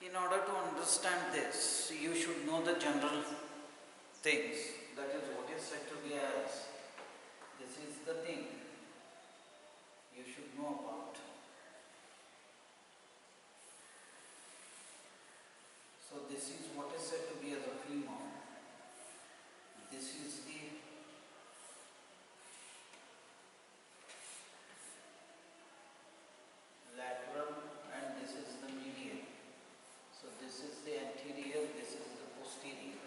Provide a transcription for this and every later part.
In order to understand this, you should know the general things. That is what is said to be as, this is the thing you should know about. So this is what is said to be as a femur. This is the lateral and this is the medial. So this is the anterior, this is the posterior.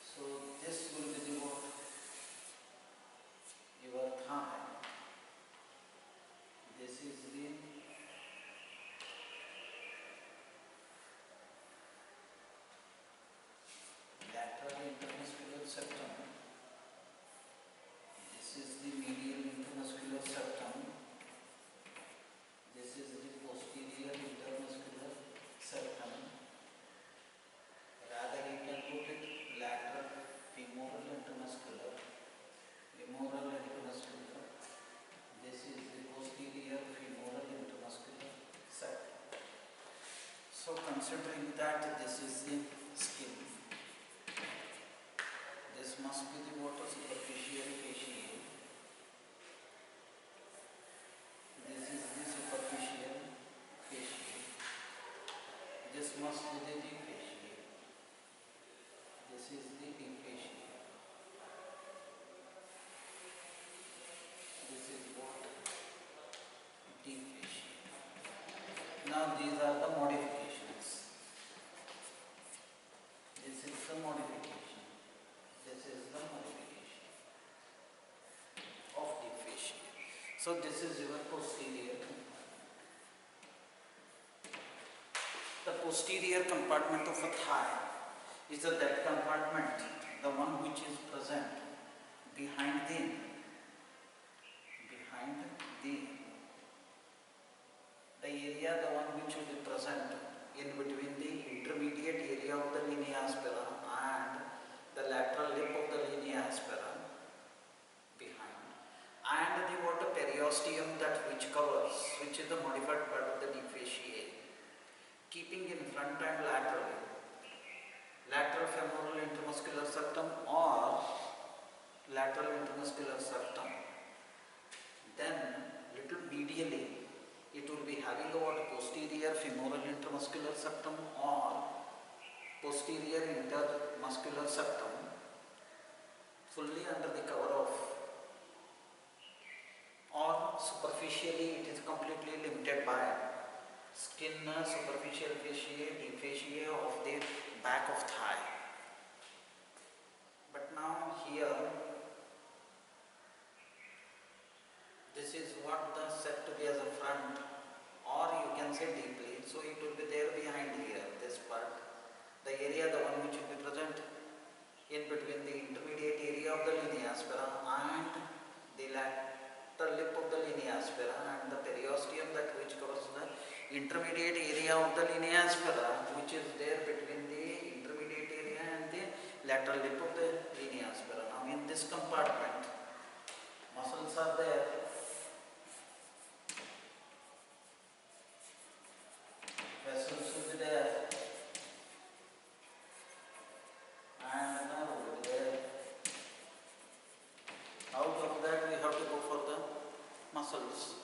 So this will be the what? Your thigh. This is the lateral intermuscular septum. This is the medial intermuscular septum. This is the posterior intermuscular septum. Rather, you can put it lateral femoral intermuscular, femoral intermuscular. This is the posterior femoral intermuscular septum. So, considering that this is the skin, this must be the water superficial fasciae. This is the superficial fasciae. This must be the deep fasciae. This is the deep fasciae. This is what? Deep fasciae. Now these are the modifications. This is the modification. This is the modification of deep fascia. So this is your posterior. The posterior compartment of a thigh is that compartment, the one which is present behind the area, the one which will be present in between the intermediate area of the linea aspera and the lateral lip of the linea aspera behind, and the water periosteum, that which covers, which is the modified part of the deep fasciae, keeping in front and lateral femoral intermuscular septum or lateral intermuscular septum. Then little medially it will be having a posterior femoral intermuscular septum or posterior intermuscular septum, fully under the cover of, or superficially it is completely limited by skin, superficial fasciae, deep fasciae of the back of thigh. But now here, this is what the said to be as a front, or you can say deeply. So it will be there behind here, this part, the area, the one which will be present in between the intermediate area of the linea aspera and the lateral lip of the linea aspera, and the periosteum, that which covers the intermediate area of the linea aspera, which is there between the intermediate area and the lateral lip of the linea aspera. Now in this compartment, muscles are there. Vessels will be there, and nerve will be there. Out of that we have to go for the muscles.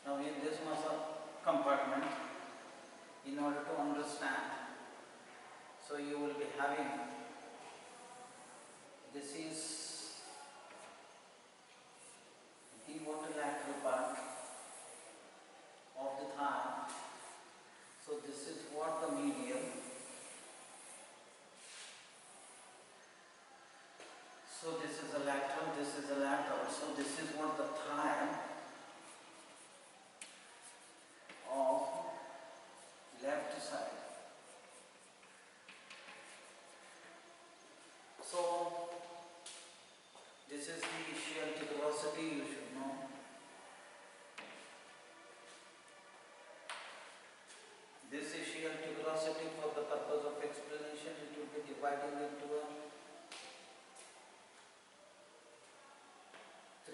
Now in this muscle compartment, in order to understand, so you will be having, this is the lateral part of the thigh. So this is what the medial. So this is a lateral, this is a lateral. So this is what the thigh of left side. So this is the ischial tuberosity, you should know. This ischial tuberosity, for the purpose of explanation, it will be divided into a 3.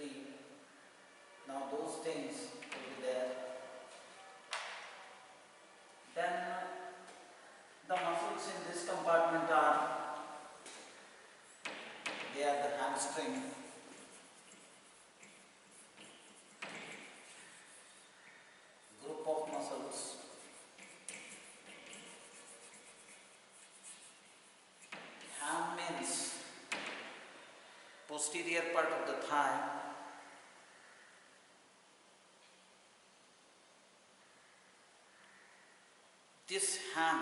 Now those things will be there. Then hamstring. Group of muscles. Ham means posterior part of the thigh. This ham,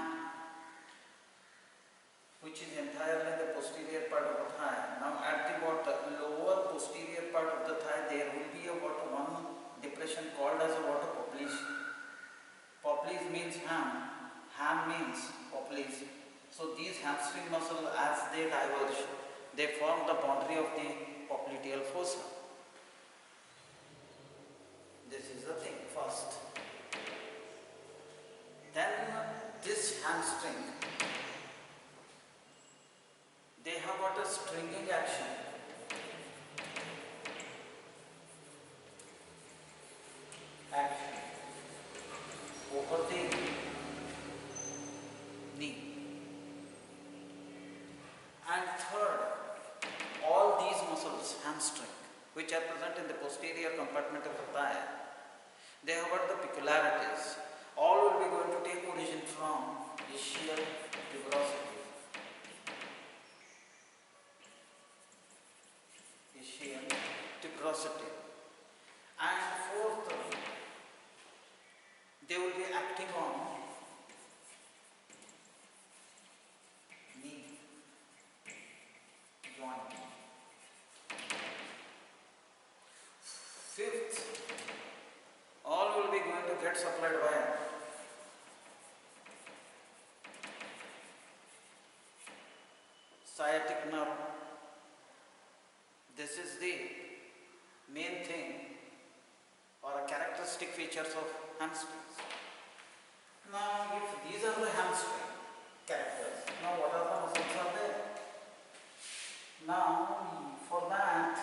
which is entirely the posterior part of the thigh. Now at the lower posterior part of the thigh, there will be one depression called as a poplish. Poplish means ham means poplish. So these hamstring muscles, as they diverge, they form the boundary of the popliteal fossa. This is the thing first. Then this hamstring, they have got a stringing action. Over the knee. And third, all these muscles, hamstring, which are present in the posterior compartment of the thigh, they have got the peculiarities. All will be going to take origin from ischial tuberosity. Ischial tuberosity. And fourth, they will be acting on knee joint. Fifth, all will be going to get supplied by sciatic nerve. This is the main thing or a characteristic features of hamstrings. Now, if these are the hamstring characters, now what are the muscles are there? Now, for that,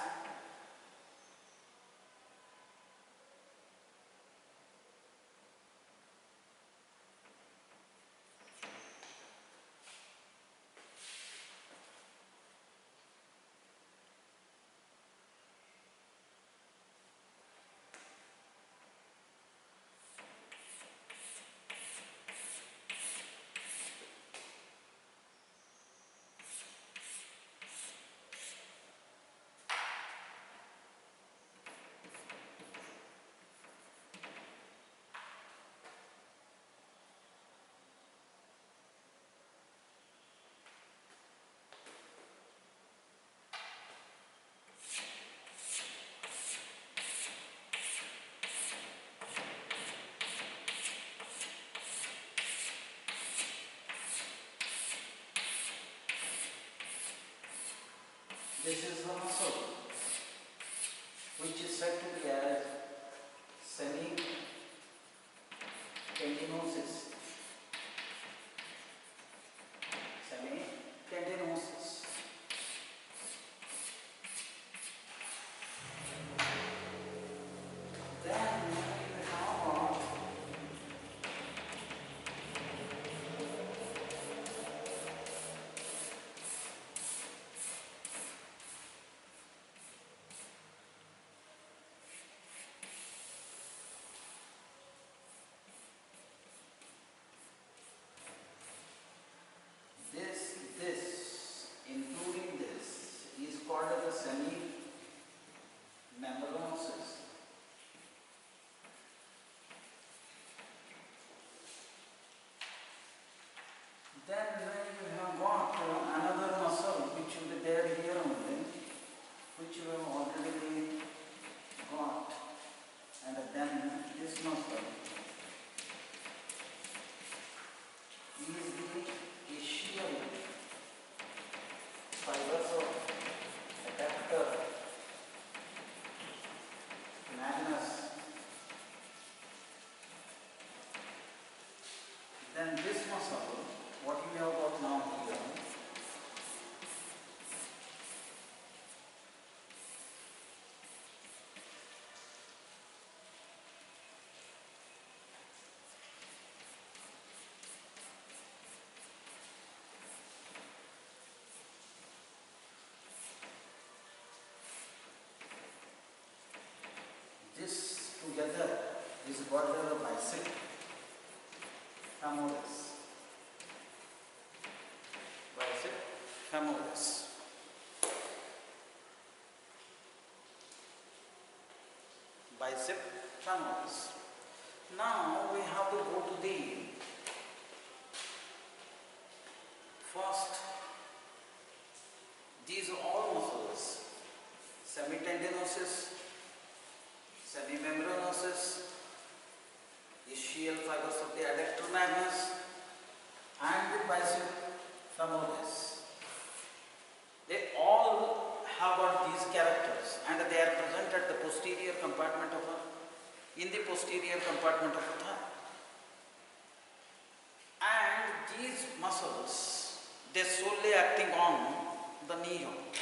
this is the muscle which is said to be as semi-tendinosus. Semi-tendinosus. Then you have femoris. Bicep femoris. Bicep femoris. Now we have to go to the first. These are all muscles: semitendinosus, semimembranosus, ischial fibers of the adductor magnus, and the bicep femoris. They all have got these characters, and they are present at the posterior compartment of in the posterior compartment of the thigh. And these muscles, they solely acting on the knee joint.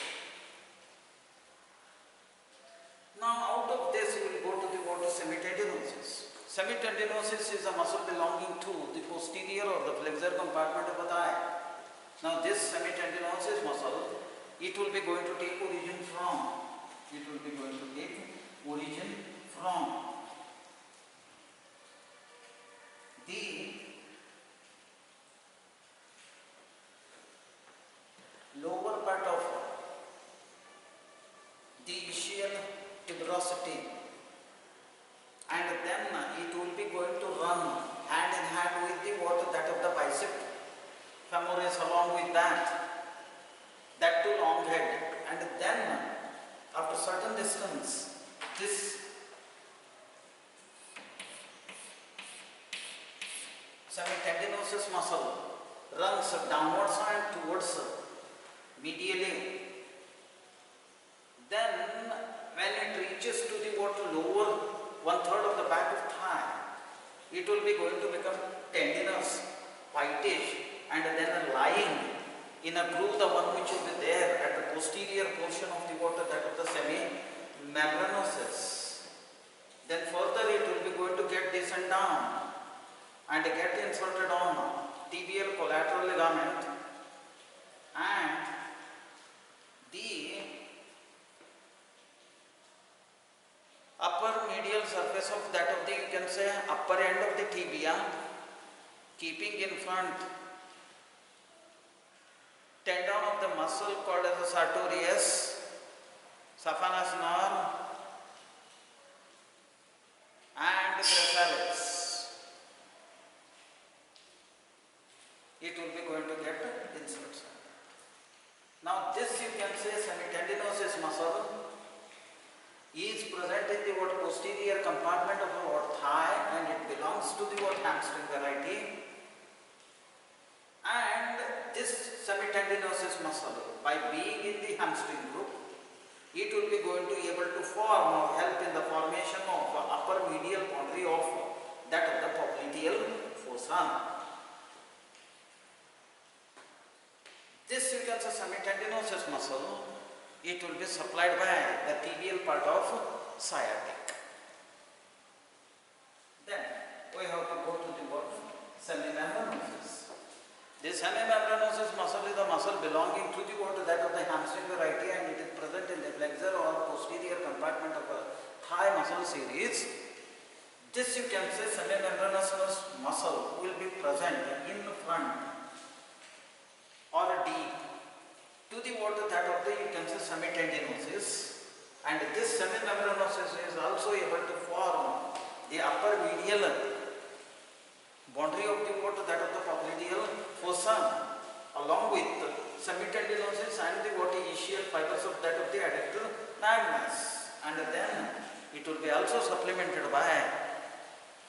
Now out of this we will go to the what is semitendinosus. Semitendinosus is a muscle belonging to the posterior or the flexor compartment of the thigh. Now this semitendinosus muscle, it will be going to take origin from the lower part of the ischial tuberosity, and then it will be going to run hand in hand with the that of the bicep femoris, along with that too long head, and then after certain distance this semitendinosus muscle runs downwards and towards medially. Then when it reaches to the lower 1/3 of the back of thigh, it will be going to become tendinous, whitish, and then lying in a groove, the one which will be there at the posterior portion of the that of the semimembranosus. Then further it will be going to get descend down and get inserted on tibial collateral ligament and the upper medial surface of that of the, you can say, upper end of the tibia, keeping in front tendon of the muscle called as the sartorius, saphenous nerve and gracilis. It will be going to get inserted. Now this, you can say, semitendinosus muscle is present in the posterior compartment of the thigh, and it belongs to the hamstring variety. And this semitendinosus muscle, by being in the hamstring group, it will be going to be able to form or help in the formation of upper medial boundary of that of the popliteal fossa. This, you can say, semitendinosus muscle, it will be supplied by the tibial part of sciatic. Then we have to go to the semimembranosus. This semimembranosus muscle is the muscle belonging to the that of the hamstring variety, and it is present in the flexor or posterior compartment of a thigh muscle series. This, you can say, semimembranosus muscle will be present in front or deep to the that of the, you can say, semitendinosus, and this semimembranosus is also able to form the upper medial boundary of the that of the popliteal fossa, along with semitendinosus and the ischial fibers of that of the adductor magnus, and then it will be also supplemented by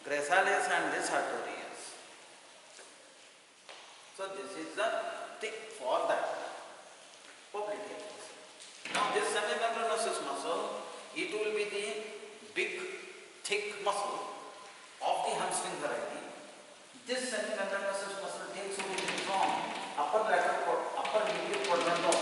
gracilis and the sartorius. So this is the thing for that popliteal. Now this semimembranosus muscle, it will be the big thick muscle of the hamstring variety. This semimembranosus muscle takes origin from upper medial quadrant of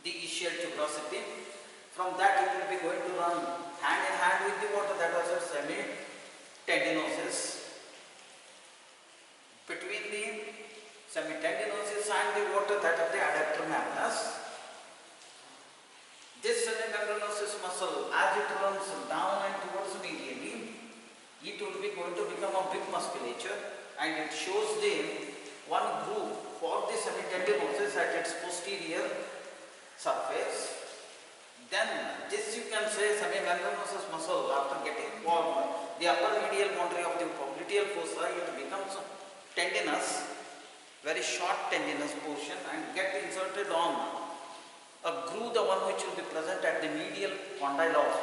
the ischial tuberosity. From that it will be going to run hand in hand with the that was a semitendinosus between the semitendinosus and the water that of the adductor magnus. This semimembranosus muscle, as it runs down and towards medially, it will be going to become a big musculature, and it shows the one groove for the semitendinosus at its posterior surface. Then this you can say semimembranosus muscle, after getting formed, the upper medial boundary of the popliteal fossa, it becomes tendinous, very short tendinous portion, and get inserted on a groove, the one which will be present at the medial condyle of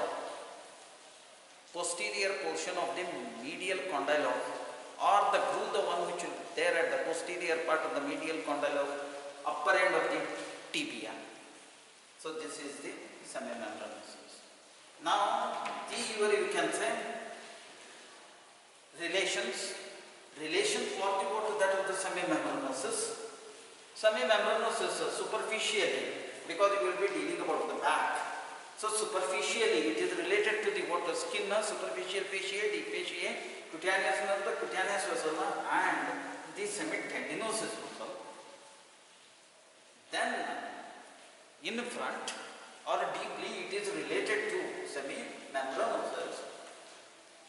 posterior portion of the medial condyle of, or the groove, the one which will be there at the posterior part of the medial condyle of upper end of the tibia. So this is the semimembranosus. Now here you can say relation for the what that of the semimembranosus. Semimembranosus superficially, because you will be dealing about the back. So superficially it is related to the water skin, superficial fascia, deep fascia, cutaneous nerve, cutaneous vessel, and the semitendinosus muscle. Then in front or deeply it is related to semimembranosus,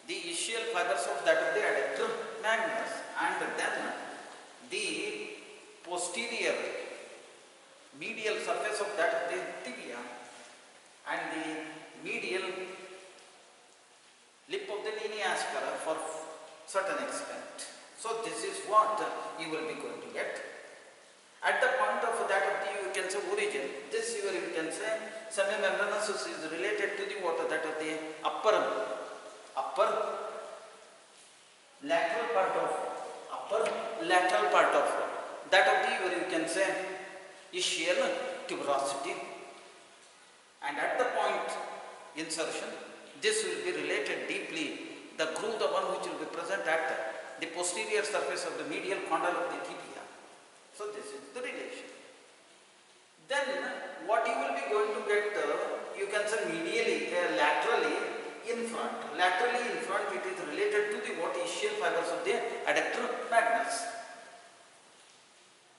the ischial fibers of that of the adductor magnus, and then the posterior medial surface of that of the tibia, and the medial lip of the linea aspera for certain extent. So this is what you will be going to get. At the point of that of the, you can say origin, this here you can say semimembranosus is related to the water that of the upper lateral part of that of the, where you can say ischial tuberosity, and at the point insertion, this will be related deeply, the groove, the one which will be present at the posterior surface of the medial condyle of the tibia. So this is the relation. Then what you will be going to get, you can say medially, laterally in front. Laterally in front, it is related to the what ischial fibers of the adductor magnus.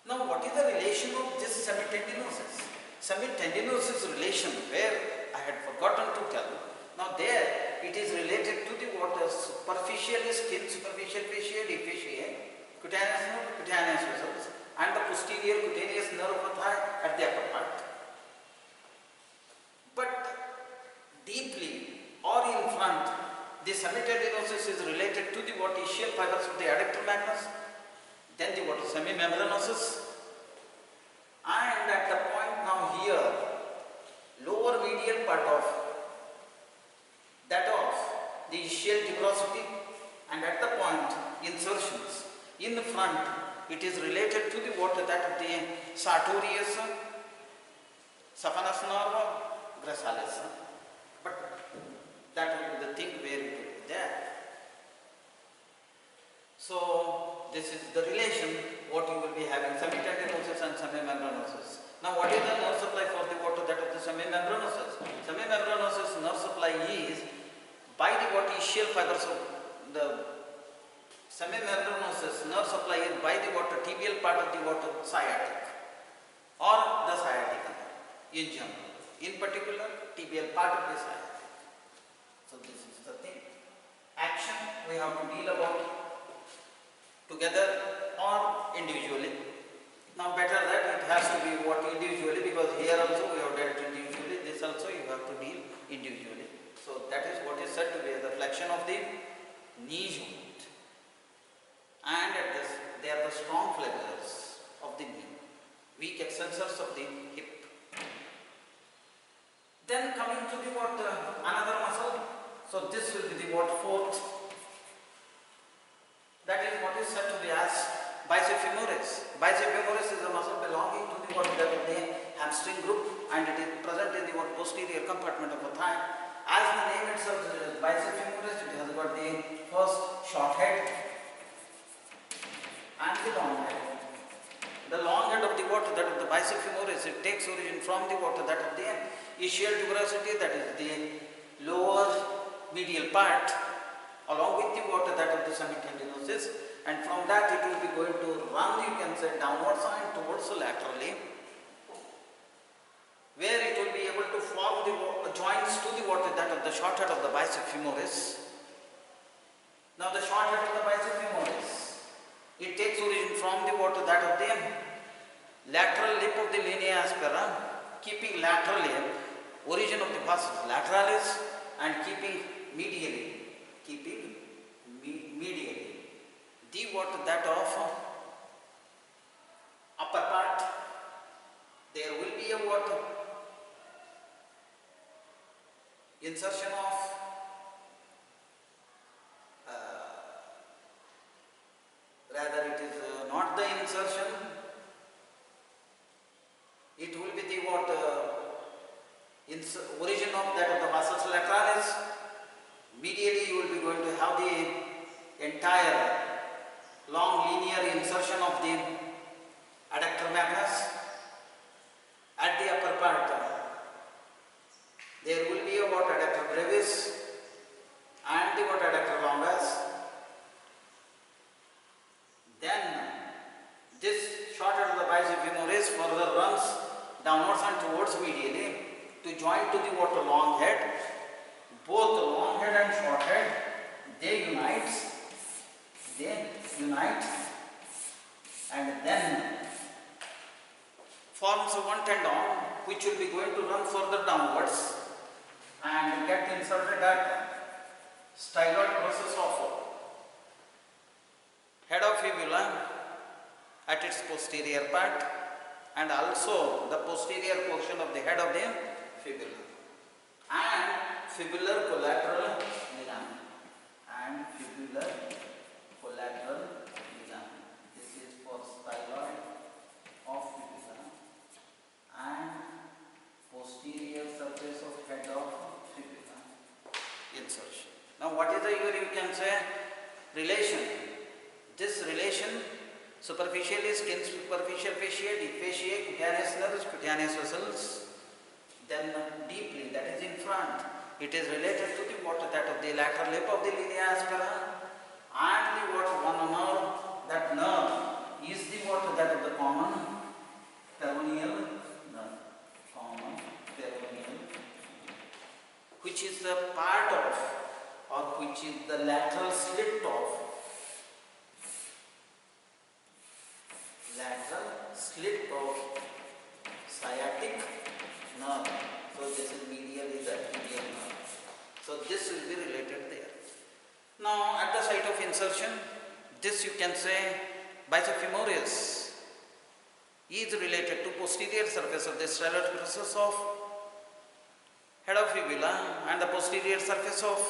Now what is the relation of this semitendinosus? Semitendinosus relation, where I had forgotten to tell. Now there it is related to the what superficial skin, superficial fascia, deep fascia, cutaneous nerve, cutaneous vessels, and the posterior cutaneous nerve of the thigh at the upper part. But deeply or in front, the semitendinosus is related to the what ischial fibers of the adductor magnus, then the what semimembranosus, and at the point now here, lower medial part of that of the ischial tuberosity, and at the point insertions in the front, it is related to the what that of the sartorius, saphenous nerve, gracchalis, but that will be the thing where it will be there. So this is the relation what you will be having, semitendinosus and semimembranosus. Now what is the nerve supply for the water that of the semimembranosus? Semimembranosus nerve supply is by the what ischial fibers of the semimembranosus nerve supply is by the water tibial part of the water sciatic or the sciatica in general, in particular tibial part of the sciatic. So this is the thing. Action we have to deal about together or individually. Now better that it has to be what individually, because here also we have dealt individually, this also you have to deal individually. So that is what is said to be the flexion of the knee joint, and at this they are the strong flexors of the knee, weak extensors of the hip. Then coming to the what another muscle, so this will be the what fourth, that is what is said to be as biceps femoris. Biceps femoris is a muscle belonging to the what the hamstring group, and it is present in the what posterior compartment of the thigh. As the name itself is biceps femoris, it has got the first short head and the long head. The long head of the what that of the biceps femoris, it takes origin from the what that of the ischial tuberosity, that is the lower medial part, along with the what that of the semitendinosus, and from that it will be going to run, you can say, downwards and towards laterally, where it will be able to form the joints to the what is that of the short head of the bicep femoris. Now the short head of the bicep femoris, it takes origin from the what is that of the lateral lip of the linea aspera, keeping laterally origin of the vastus lateralis and keeping medially the what is that of upper part. There will be a what insertion of rather it is not the insertion, it will be the what origin of that of the vastus lateralis. Medially you will be going to have the entire long linear insertion of the adductor magnus. At the upper part there will be a what adductor brevis and the what adductor longus. Then this short head of the bicep femoris further runs downwards and towards medially to join to the what long head. Both long head and short head, they unite and then forms one tendon which will be going to run further downwards and get inserted at styloid process of head of fibula at its posterior part and also the posterior portion of the head of the fibula and fibular collateral ligament This is for styloid of fibula and posterior surface of head of fibula insertion. Now what is the you can say relation? This relation superficially skin, superficial fascia, deep fascia, cutaneous nerves, cutaneous vessels. Then deeply, that is in front, it is related to the what that of the lateral lip of the linea aspera and the what one nerve. That nerve is the what that of the common peroneal nerve, which is the part of or which is the lateral slit of sciatic nerve. So this is medial is the medial nerve. So this will be related there. Now at the site of insertion, this you can say bicep femoris is related to posterior surface of the styloid process of head of fibula and the posterior surface of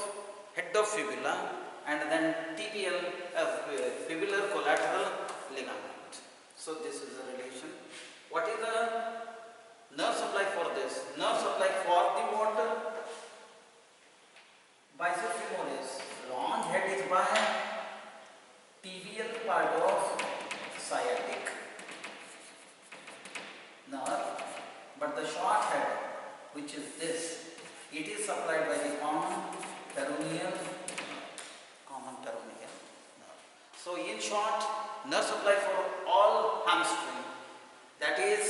head of fibula and then tibial fibular collateral ligament. So this is the relation. What is the nerve supply for this? Nerve supply for the water bicep femoris. Long head is by tibial part of sciatic nerve, but the short head, which is this, it is supplied by the common peroneal nerve. So in short, nerve supply for all hamstring, that is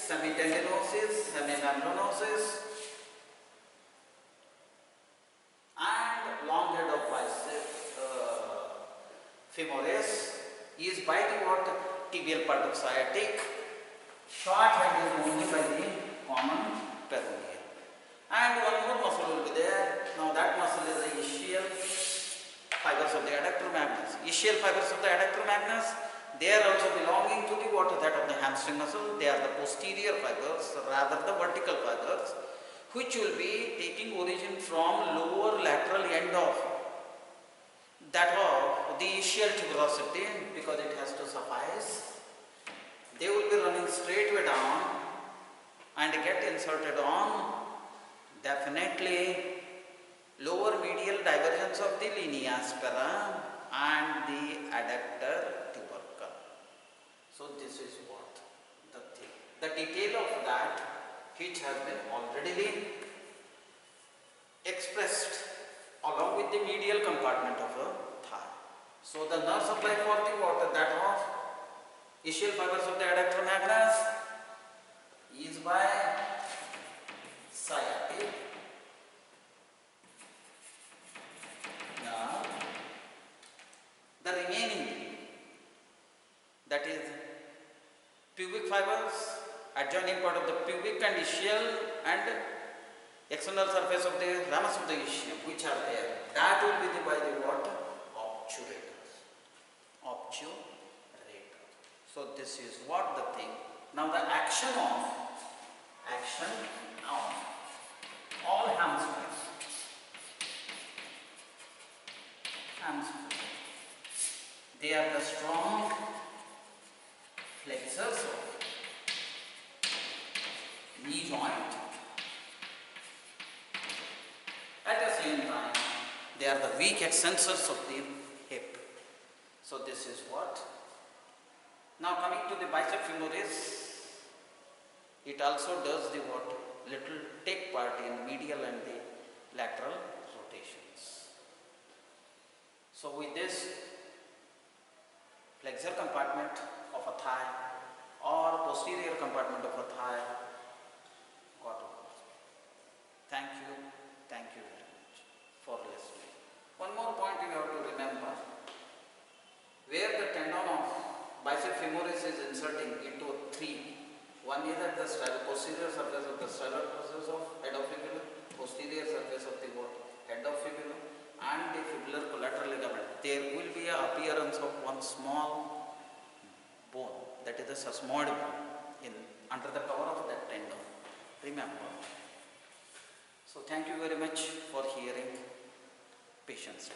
semitendinosus, semimembranosus and long head of bicep femoris is by the what tibial part of sciatic. Short head is only by the common peroneal. And one more muscle will be there. Now that muscle is the ischial fibers of the adductor magnus. Ischial fibers of the adductor magnus, they are also belonging to the what that of the hamstring muscle. They are the posterior fibers, rather the vertical fibers, which will be taking origin from lower lateral end of that of the ischial tuberosity, because it has to suffice. They will be running straight way down and get inserted on definitely lower medial divergence of the linea aspera and the adductor tubercle. So this is what the thing. The detail of that which has been already expressed along with the medial compartment of a thigh. So the nerve supply for the water, that of ischial fibers of the adductor magnus is by sciatic nerve. The remaining, that is pubic fibers adjoining part of the pubic and ischial and external surface of the ramus of the ischium, which are there, that will be by the what? Obturators. Obturator. So this is what the thing. Now the action of all hamstrings. They are the strong flexors of knee joint. At the same time, they are the weak extensors of the hip. So this is what. Now coming to the bicep femoris, it also does the what? Little take part in medial and the lateral rotations. So with this, flexor compartment of a thigh or posterior compartment of a thigh got over. Thank you very much for listening. One more point you have to remember, where the tendon of bicep femoris is inserting into three. One is at the posterior surface of the stellar process of head of fibula, posterior surface of the head of fibula, and the fibular collateral ligament. There will be an appearance of one small bone, that is the sesamoid bone, under the cover of that tendon. Remember. So thank you very much for hearing patiently.